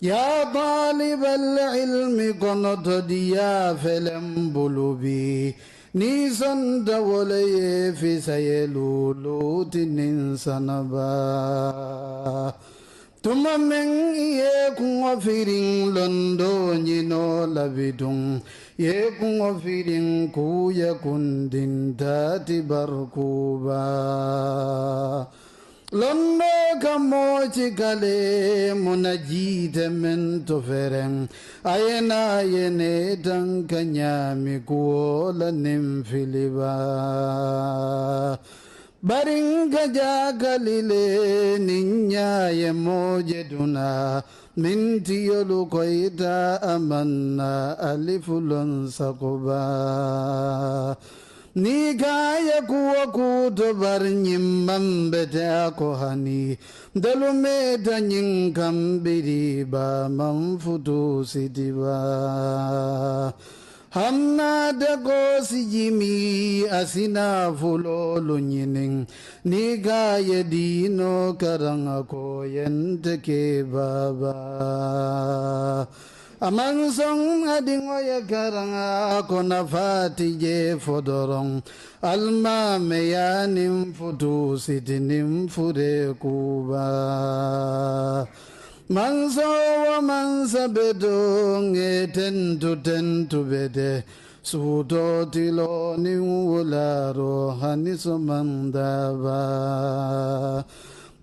يا طالب العلم كنت ديا فلم بلوبي نيسان دولي في سيلولو تنين سنبا tuma men ye kungo firin londo nyino labidung ye kungo firin kuya kundin tati barkuba londo kamo chikale munajite men toferen ayena ayene tankanya mikuola nimfiliba Baringa jagalile ninya ye mojeduna minti yolu koita amanna alifulon sakuba Nikaya kuwa kuto barnyim mambete akohani dalumeta nyinkambiri ba mamfutu sitiba Hamna dago sijimi asina fulo lunyining niga yedino karangako yente ke baba Amansong adingo ya karanga kona fati je fodorong alma meyanim futu sitinim fure kuba Manso wa mansa bedong tentu bede sudo tilo ni ularo haniso mandaba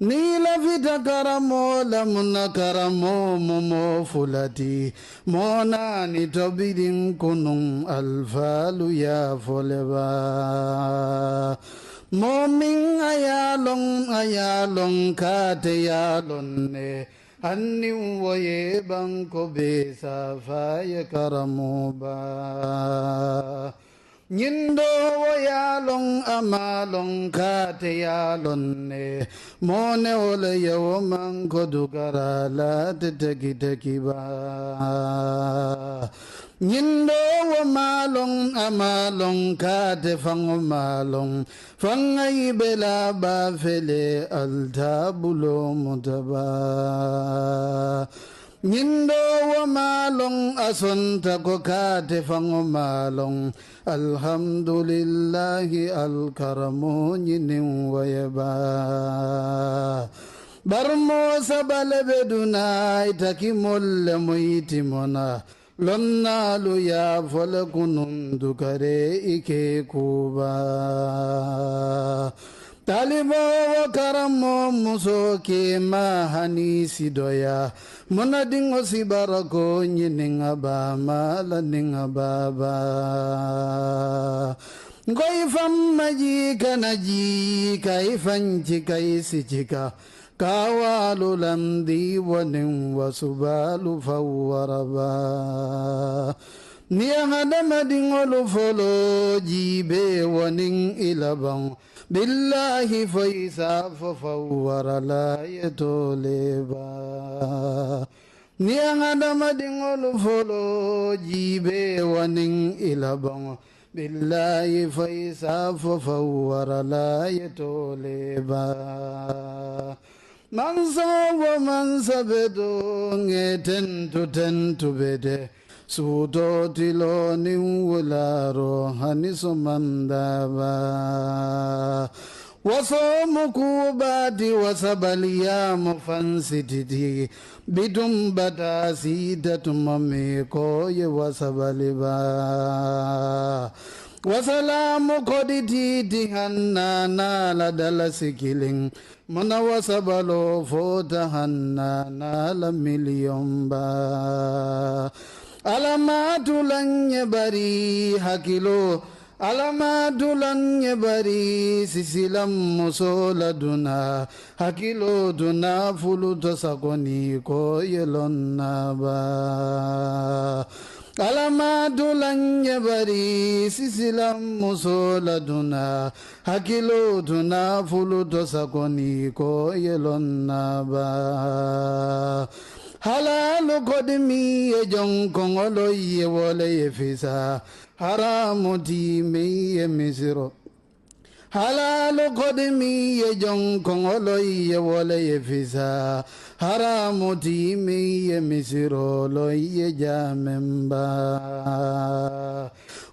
Nila vita karamo lamuna karamo momo fulati mona ni tobidin kunung alfalu ya foleba Moming ayalong kate yalon ne Anni woye banko besa faye karamuba Nyindo woyalong amalong kate yalon ne Mone ole yo manko dugara la teki ba Nyindo wa malong amalong kate fango malong Fangai bela ba fele altabulo mutaba Nyindo wa malong asonta ko kate fango malong Alhamdulillahi alkaramu nyinin wayaba Barmo sabale beduna itakimolle muitimona Lonnalu ya folakunun dukare ike kuba Talibo wa karamo muso ke mahani sidoya Munadingo si barako nyininga ba malaninga baba Goifam majika najika ifanchika isichika Kawalu landi wanin wasubalu fawaraba Niyahadama dingolu folo jibe wanin ilabang Billahi faisa fafawara la yetoleba Niyahadama dingolu folo jibe wanin ilabang Billahi faisa fafawara la yetoleba Mansa wa mansa bedo tentu bede Sudo tilo ni ularo haniso mandaba Waso mukubati wasabalia mufansititi Bidum bata sida tumame koye wasabaliba Wasalamu koditi dihanna la dala sikiling Mana wasabalo fota hanna la miliyomba Alamadulanye bari hakilo Alamadulanye bari sisilam musola duna Hakilo duna fuluto sakoni koyelonna ba Alamadulanye bari sisilam musola duna Hakilo duna fuluto sakoni koyelonna ba Halalu kodimi ye jonkongolo ye wole ye fisa Haramu ti me ye misiro Halalu kodimi ye jonkongolo ye wole ye fisa haramuti mi ye misirolo ye jamemba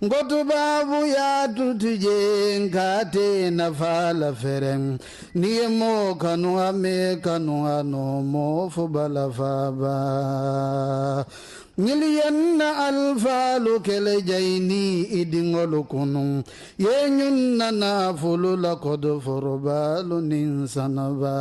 ngotu babu ya tutuje ngate na fala ferem ni mo kanu ame kanu ano mo fubala faba Niliyanna alfalu kele jaini idingolu kunung yenyunna na fulula kodo forobalu ninsanaba